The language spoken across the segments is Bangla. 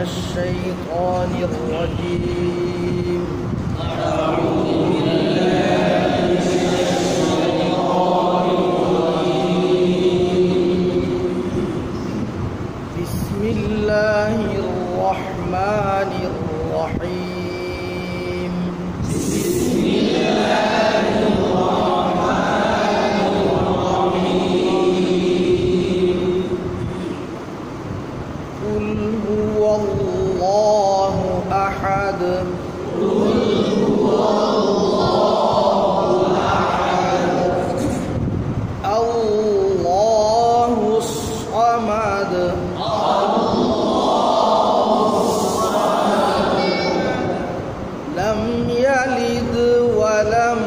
الشيطان الرجيم بسم الله الرحمن الرحيم قل هو الله أحد الله الصمد لم يلد ولم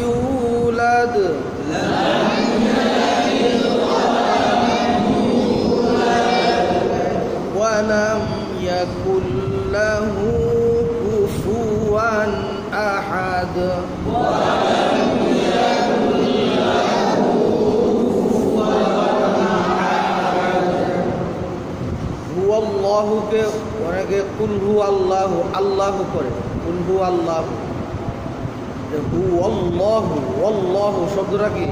يولد ولم يكن له كفوا أحد هو الله के অনেকে কুল হু আল্লাহ আল্লাহ করে কুল হু আল্লাহ হু আল্লাহু আল্লাহু শব্দটা কি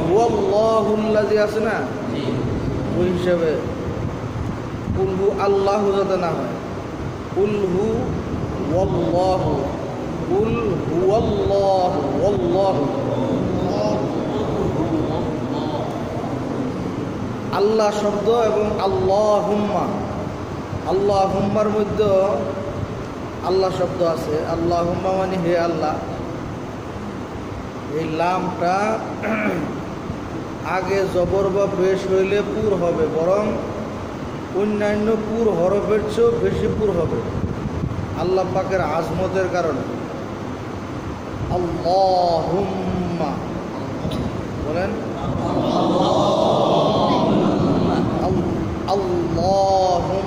হু আল্লাহুল্লাযী আছে না ওই হিসাবে কুল হু আল্লাহু যাতে না হয় কুল হু আল্লাহু কুল হু আল্লাহু আল্লাহু আল্লাহ শব্দ এবং আল্লাহুম্মা আল্লাহুম্মার মধ্যে আল্লাহ শব্দ আছে আল্লাহুম্মা মানে হে আল্লাহ এই লামটা আগে জবর বা পেশ হইলে পুর হবে বরং অন্যান্য পুর হরফের চেয়েও বেশি পুর হবে আল্লাহ পাকের আজমতের কারণে আল্লাহুম্মা বলেন আল্লাহুম্মা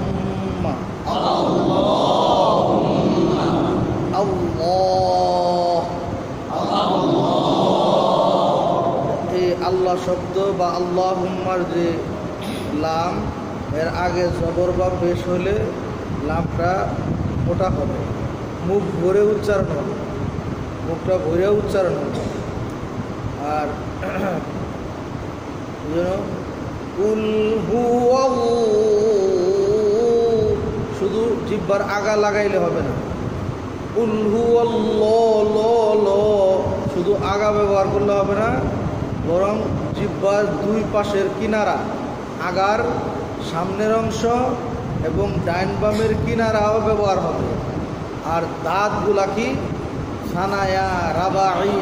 এই আল্লাহ শব্দ বা আল্লাহুম্মার যে লাম এর আগে জবর বা পেশ হলে লামটা মোটা হবে মুখ ভরে উচ্চারণ হবে মুখটা ভরে উচ্চারণ হবে আর শুধু জিহ্বার আগা লাগাইলে হবে না শুধু আগা ব্যবহার করলে হবে না বরং জিহ্বার দুই পাশের কিনারা আগার সামনের অংশ এবং ডাইন বামের কিনারাও ব্যবহার হবে আর দাঁতগুলা কি সানায়া রাবাই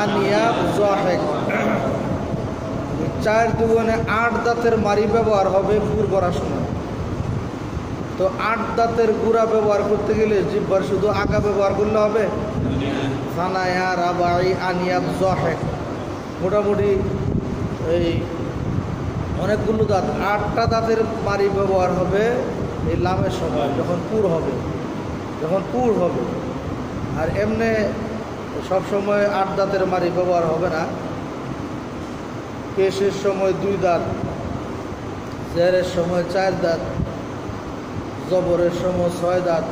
আনিয়া জাহেক চার দুগুণে 8 দাঁতের মারি ব্যবহার হবে পুর করার সময় তো 8 দাঁতের গুঁড়া ব্যবহার করতে গেলে জিহ্বার শুধু আগা ব্যবহার করলে হবে সানায়া রাবাই আনিয়াব জাহেক মোটামুটি এই অনেকগুলো দাঁত 8টা দাঁতের মারি ব্যবহার হবে এই লামের সময় যখন পুর হবে আর এমনি সবসময় 8 দাঁতের মারি ব্যবহার হবে না পেশের সময় 2 দাঁত জেরের সময় 4 দাঁত জবরের সময় 6 দাঁত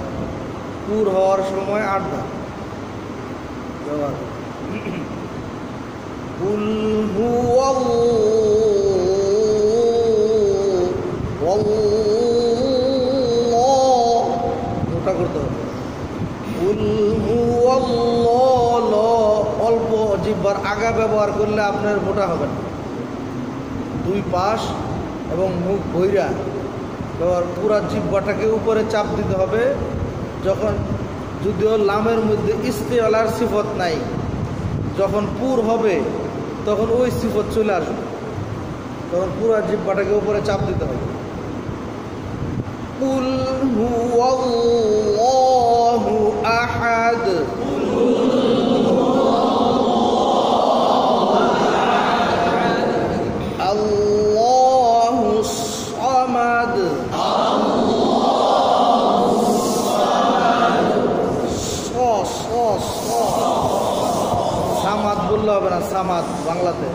পুর হওয়ার সময় 8 দাঁত ব্যবহার কুল মোটা করতে হবে অল্প জিহ্বার আগা ব্যবহার করলে আপনার মোটা হবে না দুই পাশ এবং মুখ ভৈরা ব্যবহার পুরা জিহ্বাটাকে উপরে চাপ দিতে হবে যখন যদিও লামের মধ্যে ইস্তিআলার সিফত নাই যখন পুর হবে তখন ওই সিফত চলে আসবে তখন পুরা জিহ্বাটাকে উপরে চাপ দিতে হবে কুল হুয়াল্লাহু আহাদ আল্লাহুস সামাদ সামাদ বললে হবে না সামাদ বাংলাতে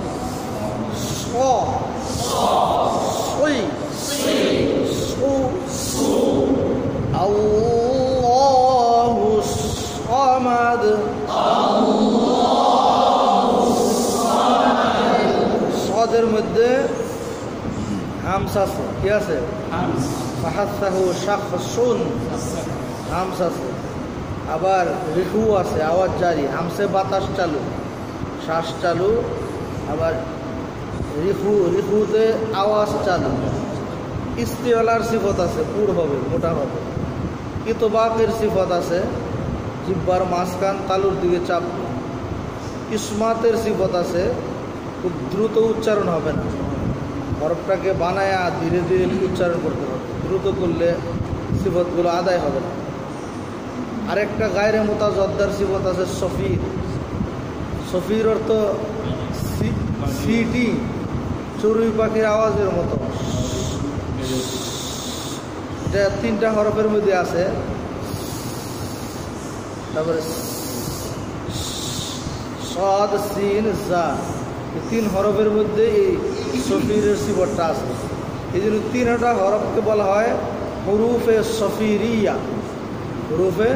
আল্লাহু সামাদ সদের মধ্যে হামস আছে, কি আছে? ফাহাসাহু শাখসুন, হামস আছে। আবার রিহু আছে, আওয়াজ জারি, হামসে বাতাস চালু, শ্বাস চালু। আবার রিহুতে আওয়াজ চালু। ইস্তিওয়ালার সিফত আছে, পুর হবে, মোটা হবে। ইতবাকের সিফত আছে, জিব্বার মাঝখান তালুর দিকে চাপ। ইসমাতের সিফত আছে, খুব দ্রুত উচ্চারণ হবে না, হরফটাকে বানায়া ধীরে ধীরে উচ্চারণ করতে হবে। দ্রুত করলে সিফতগুলো আদায় হবে না। আরেকটা গায়রে মুতাজাদ্দার সিফত আছে সফির। সফির অর্থ সিটি, চড়ুই পাখির আওয়াজের মতো। এটা 3টা হরফের মধ্যে আছে। তারপরে সাদ সিন জা, 3 হরফের মধ্যে এই সফিরের সিফতটা আছে। এই জন্য 3টা হরফকে বলা হয় হুরুফে সফিরিয়া। হুরুফে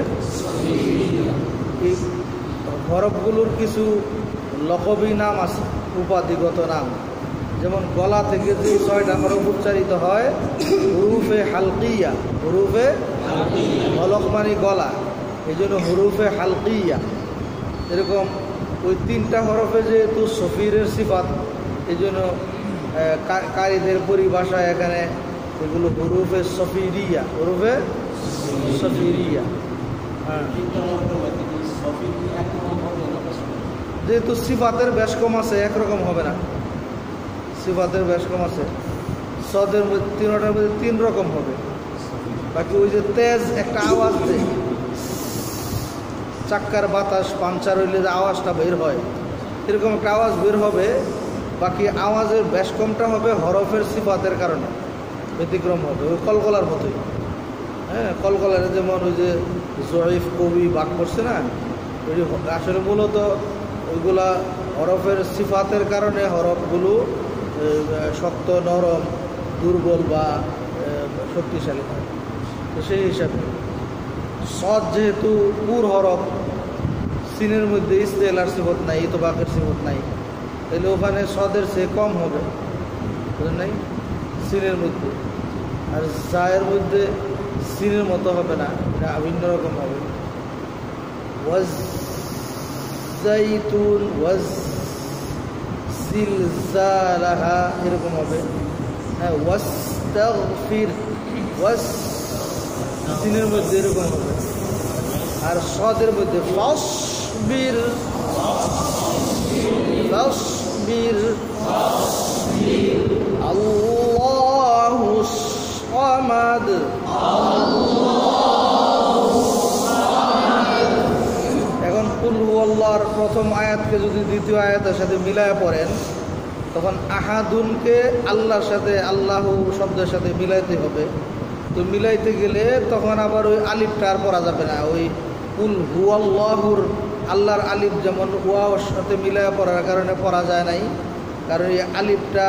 এই হরফগুলোর কিছু লকবি নাম আছে, উপাধিগত নাম। যেমন গলা থেকে যে 6টা হরফ উচ্চারিত হয়, হুরুফে হালকিয়া। হুরুফে হলক মানে গলা, এই জন্য হুরুফে হালকিয়া। এরকম ওই 3টা হরফে যেহেতু সফিরের সিফাত, এই জন্য কারীদের পরিভাষায় এখানে এগুলো হুরুফে সফিরিয়া। হুরুফে সফিরিয়া। হ্যাঁ, যেহেতু সিফাতের বেশ কম আছে, একরকম হবে না। সিফাতের বেশ কম আছে। সদের মধ্যে 3টার মধ্যে 3 রকম হবে। বাকি ওই যে তেজ একটা আওয়াজ দেয়, চাক্কার বাতাস পাংচার হইলে যে আওয়াজটা বের হয়, এরকম একটা আওয়াজ বের হবে। বাকি আওয়াজের বেশ কমটা হবে হরফের সিফাতের কারণে, ব্যতিক্রম হবে। ওই কলকলার মতোই। হ্যাঁ, কলকলার যেমন ওই যে জয়ীফ কবি বাক করছে না, ওই আসলে মূলত ওইগুলা হরফের সিফাতের কারণে হরফগুলো শক্ত, নরম, দুর্বল বা শক্তিশালী হয়। তো সেই হিসাবে সদ যেহেতু পুর হরফ, সিনের মধ্যে ইস্তেলার সিফত নাই, ইতবাকের সিফত নাই, তাহলে ওখানে সদের চেয়ে কম হবে, বুঝলেন নাই? সিনের মধ্যে। আর জায়ের মধ্যে সিনের মতো হবে না, এটা ভিন্ন রকম হবে। ওয়াজ জাইতুন ওয়াজ জিলজালাহা এরকম হবে। হ্যাঁ, ওয়াস্তাগফির, ওয়াস সিনের মধ্যে এরকম হবে। আর সদের মধ্যে ফাসবির, ফাসবির আল্লাহুস সামাদ। এখন কুল হুয়াল্লাহর প্রথম আয়াতকে যদি দ্বিতীয় আয়াতের সাথে মিলায় পড়েন, তখন আহাদুনকে আল্লাহর সাথে, আল্লাহু শব্দের সাথে মিলাইতে হবে। তো মিলাইতে গেলে তখন আবার ওই আলিফটা আর পড়া যাবে না। ওই কুল হুয়াল্লাহুর আল্লাহর আলিফ যেমন হুয়ার সাথে মিলায় পড়ার কারণে পড়া যায় নাই, কারণ এই আলিফটা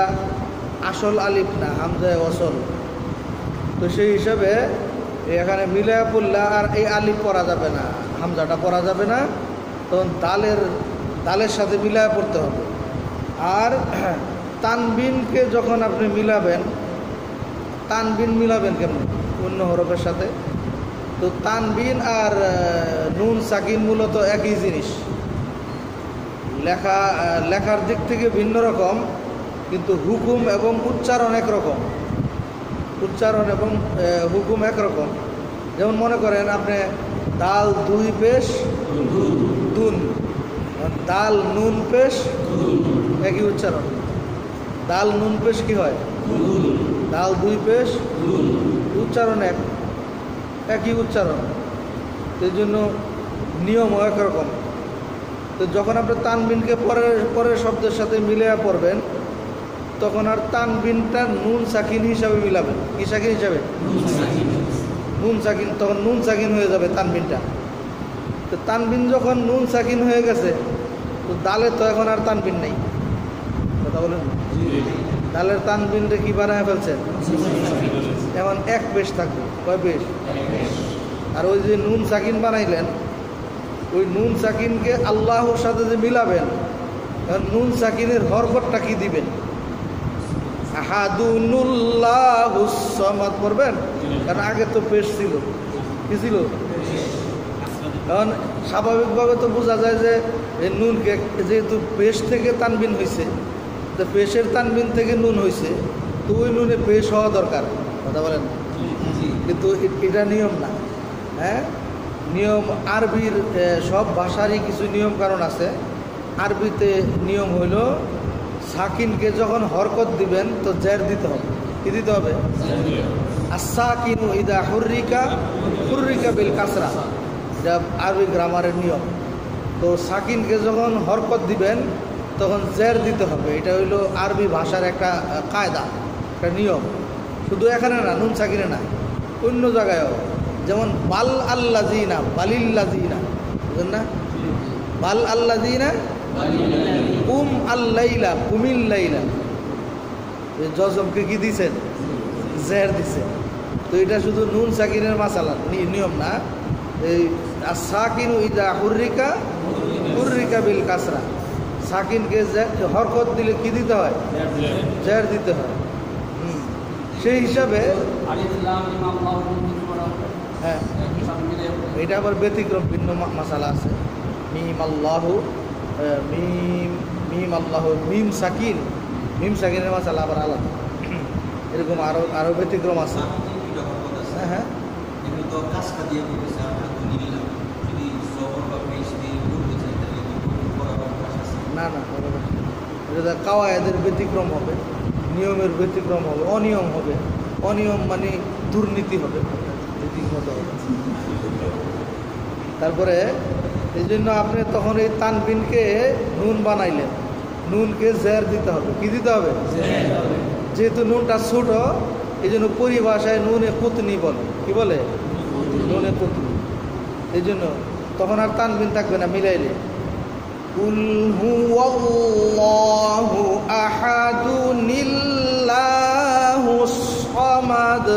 আসল আলিফ না, হামজায় ওয়াসল। তো সেই হিসাবে এখানে মিলায় পড়লে আর এই আলিফ পড়া যাবে না, হামজাটা পড়া যাবে না, তখন দালের সাথে মিলায় পড়তে হবে। আর তানবিনকে যখন আপনি মিলাবেন, তানবিন মিলাবেন কেমন? অন্য হরফের সাথে। তো তানবিন আর নুন সাকিন মূলত একই জিনিস, লেখার দিক থেকে ভিন্ন রকম, কিন্তু হুকুম এবং উচ্চারণ একরকম। উচ্চারণ এবং হুকুম একরকম। যেমন মনে করেন আপনি দাল 2 পেশ দুন, দাল নুন পেশ একই উচ্চারণ। দাল নুন পেশ কি হয়? দাল 2 পেশ, উচ্চারণ একই উচ্চারণ। এই জন্য নিয়মও একরকম। তো যখন আপনি তানবিনকে পরের শব্দের সাথে মিলিয়ে পড়বেন, তখন আর তানবিনটা নুন সাকিন হিসাবে মিলাবেন। কি সাকিন হিসাবে? নুন সাকিন। তখন নুন সাকিন হয়ে যাবে তানবিনটা। তো তানবিন যখন নুন সাকিন হয়ে গেছে, তো দালে তো এখন আর তানবিন নেই। কথা বলেন, দালের তানবিনটা কি বানায় ফেলছেন? এখন এক পেশ থাকবে, কয় পেশ? আর ওই যে নুন সাকিন বানাইলেন, ওই নুন সাকিনকে আল্লাহর সাথে যে মিলাবেন, এখন নুন সাকিনের হরকতটা কি দিবেন? আহাদুনুল্লাহুস সামাদ পড়বেন, কারণ আগে তো পেশ ছিল, কি ছিল? এখন স্বাভাবিকভাবে তো বোঝা যায় যে এই নুনকে যেহেতু পেশ থেকে তানবিন হয়েছে, তো পেশের তানবিন থেকে নুন হয়েছে, তো ওই নুনে পেশ হওয়া দরকার, কথা বলেন। কিন্তু এটা নিয়ম না। হ্যাঁ, নিয়ম আরবির সব ভাষারই কিছু নিয়ম কারণ আছে। আরবিতে নিয়ম হইল সাকিনকে যখন হরকত দিবেন তো জের দিতে হবে। কি দিতে হবে? আস-সাকিনু ইদা হুররিকা হুররিকা বিল কাসরা, এটা আরবি গ্রামারের নিয়ম। তো সাকিনকে যখন হরকত দিবেন তখন জের দিতে হবে, এটা হইল আরবি ভাষার একটা কায়দা, একটা নিয়ম। শুধু এখানে না, নুন সাকিনে না, অন্য জায়গায়ও। যেমন বাল আল্লাযিনা, বালিল্লাযিনা, বুঝলেন না? বাল আল্লাযিনা, কুম আল্লাইলা, কুমিল্লাইলা, জজমকে কি দিছেন? জের দিছেন। তো এটা শুধু নুন সাকিনের মাসালা, নিয়ম না। এই সাকিনু ইদা হুররিকা হুররিকা বিল কাসরা, সাকিনকে হরকত দিলে কি দিতে হয়? জের দিতে হয়। সেই হিসাবে হ্যাঁ, এটা আবার ব্যতিক্রম, ভিন্ন মাসালা আছে। মিম আল্লাহু, মিম আল্লাহু, মিম সাকিন, মিম সাকিনের মাসালা আবার আলাদা। এরকম আরো ব্যতিক্রম আছে। হ্যাঁ হ্যাঁ, না না, এটা কাওয়ায়েদের ব্যতিক্রম হবে, নিয়মের ব্যতিক্রম হবে, অনিয়ম হবে। অনিয়ম মানে দুর্নীতি হবে, নীতিগত হবে। তারপরে এই জন্য আপনি তখন এই তানবিনকে নুন বানাইলেন, নুনকে জের দিতে হবে। কি দিতে হবে? যেহেতু নুনটা ছোট, এই জন্য পরিভাষায় নুনে কুতনি বলে। কি বলে? নুনে কুতনি। এই জন্য তখন আর তানবিন থাকবে না, মিলাইলে কুল হুয়াল্লাহু আহাদুনিল্লাহুস সামাদ,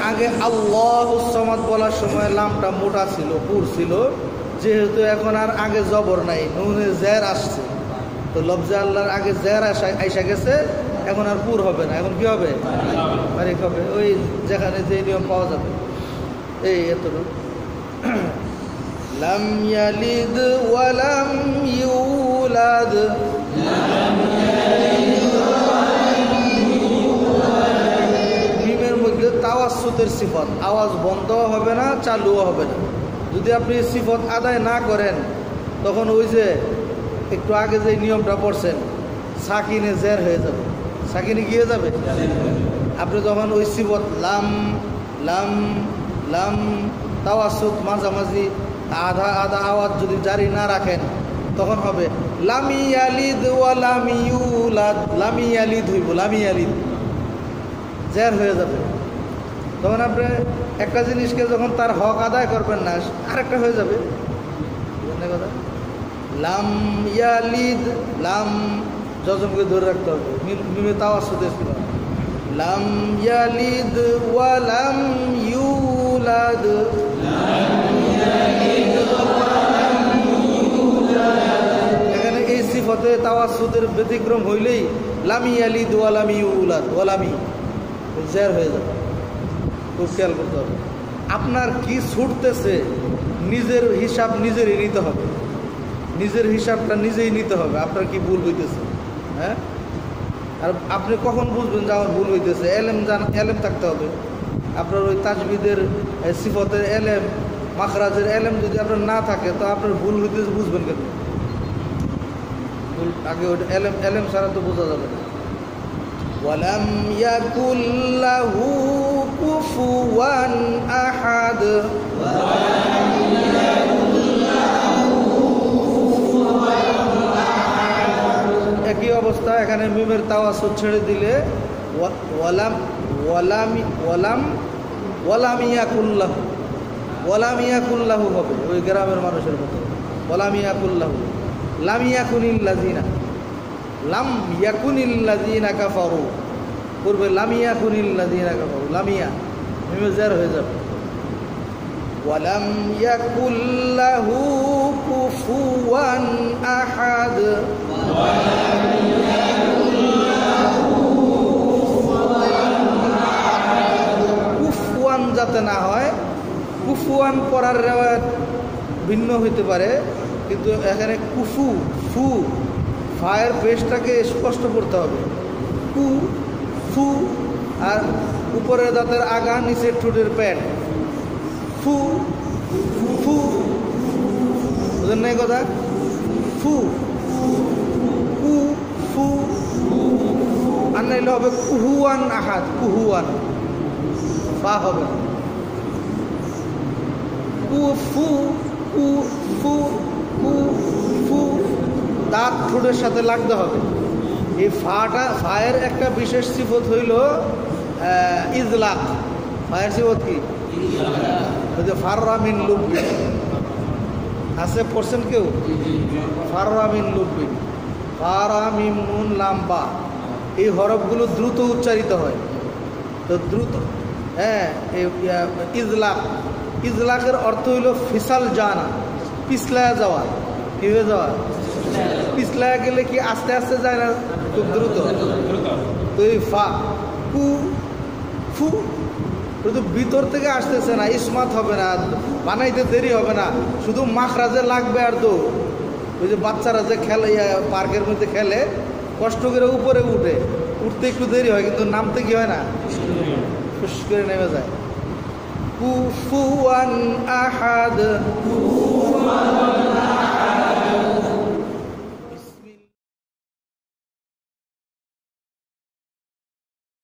আগে আল্লাহুস সামাদ বলার সময় লামটা মোটা ছিল, পুর ছিল। যেহেতু এখন আর আগে জবর নাই, নুনে জের আসছে, তো লফজে আল্লাহর আগে জের আইসা গেছে, এখন আর পুর হবে না। এখন কি হবে? বারিক হবে। ওই যেখানে যে নিয়ম পাওয়া যাবে, এই এতটুকু। লাম ইয়ালিদ ওয়া লাম ইউলাদ, মিমের মধ্যে তাওয়াসসুতের সিফত, আওয়াজ বন্ধ হবে না, চালুও হবে না। যদি আপনি সিফত আদায় না করেন, তখন ওই যে একটু আগে যে নিয়মটা পড়ছেন, সাকিনে জের হয়ে যাবে, সাকিনে গিয়ে যাবে। আপনি যখন ওই সিফত লাম লাম লাম তাওয়াসুত মাঝামাঝি আধা আধা আওয়াজ যদি জারি না রাখেন, তখন হবে লামি ইয়ালিদ ওয়া লামি ইউলাদ, লামি ইয়ালিদ হইব, লামি ইয়ালিদ, জের হয়ে যাবে। তখন আপনি একটা জিনিসকে যখন তার হক আদায় করবেন না, আরেকটা হয়ে যাবে। কথা, লাম ইয়ালিদ, লাম জজমকে ধরে রাখতে হবে, মিমে তাওয়াসুত ছিল। লাম ইয়ালিদ ওয়া লাম ইউলাদ, এখানে এই সিফতে তাওয়াসুতের ব্যতিক্রম হইলেই লাম ইয়ালিদ ওয়া লাম ইউলাদ, ওয়া লামি জের হয়ে যাবে। খুব খেয়াল করতে হবে। আপনার কি ছুটতেছে, নিজের হিসাব নিজেরই নিতে হবে, নিজের হিসাবটা নিজেই নিতে হবে। আপনার কি ভুল হইতেছে? হ্যাঁ, আর আপনি কখন বুঝবেন যে আমার ভুল হইতেছে? এলেম থাকতে হবে আপনার। ওই তাজবিদের সিফতের এলেম, মাখরাজের এলেম যদি আপনার না থাকে, তো আপনার ভুল হইতেছে বুঝবেন কেন? ভুল আগে ওইটা এলেম ছাড়া তো বোঝা যাবে না। ওয়ালাম ইয়াকুল লাহু কুফুয়ান আহাদ, একই অবস্থা। এখানে মিমের তাওয়াসুত ছেড়ে দিলে ওয়ালাম ওয়ালামি ওয়ালাম ওয়ালামিয়াকুল্লাহু, ওয়ালামিয়াকুল্লাহু হবে ওই গ্রামের মানুষের মতো। ওয়ালাম ইয়াকুল্লাহু লাম ইয়াকুনিল লাযিনা, লাম ইয়াকুনিল লাযিনা কাফারু, পূর্বে লাম ইয়াকুনিল লাযিনা কাফারু, লামিয়া মিমে জার হয়ে যাবে। ওয়ালাম ইয়াকুল্লাহু কুফুয়ান আহাদ, কুফুয়ান যাতে না হয়, কুফুয়ান পড়ার রেওয়ায়াত ভিন্ন হইতে পারে, কিন্তু এখানে কুফু ফু ফায়ের পেশটাকে স্পষ্ট করতে হবে। কু ফু, আর উপরের দাঁতের আগা, নিচের ঠোঁটের প্যাট, ফু ফু, বুঝলেন না এই কথা? ফু কু ফু, আর নাইলে হবে কুহুয়ান আহাদ, কুহুয়ান, ফা হবে কু ফু কু ফু কু ফু, দাঁত ঠোঁটের সাথে লাগতে হবে। এই ফাটা, ফায়ের একটা বিশেষ সিফত হইল ইজলাক। ফায়ের সিফত কি? ফাররা মিন লুব্বিন আছে, পড়ছেন কেউ? ফাররা মিন লুব্বিন, ফারা মিম নুন লাম বা, এই হরফগুলো দ্রুত উচ্চারিত হয়। তো দ্রুত, হ্যাঁ, ইজলাক, ইজলাকের অর্থ হইল ফিসাল জানা, পিছলায় যাওয়া। কি হয়ে যাওয়া? পিছলায় গেলে কি আস্তে আস্তে যায় না, খুব দ্রুত। তো এই ফা কু ফু, শুধু ভিতর থেকে আসতেছে না, ইসমাত হবে না, বানাইতে দেরি হবে না, শুধু মাখরাজে লাগবে আর দৌড়। ওই যে বাচ্চারা যে খেলে পার্কের মধ্যে খেলে, কষ্ট করে উপরে উঠে, উঠতে একটু দেরি হয়, কিন্তু নামতে কি হয় না, ফুস করে নেমে যায়। কুফুয়ান আহাদ,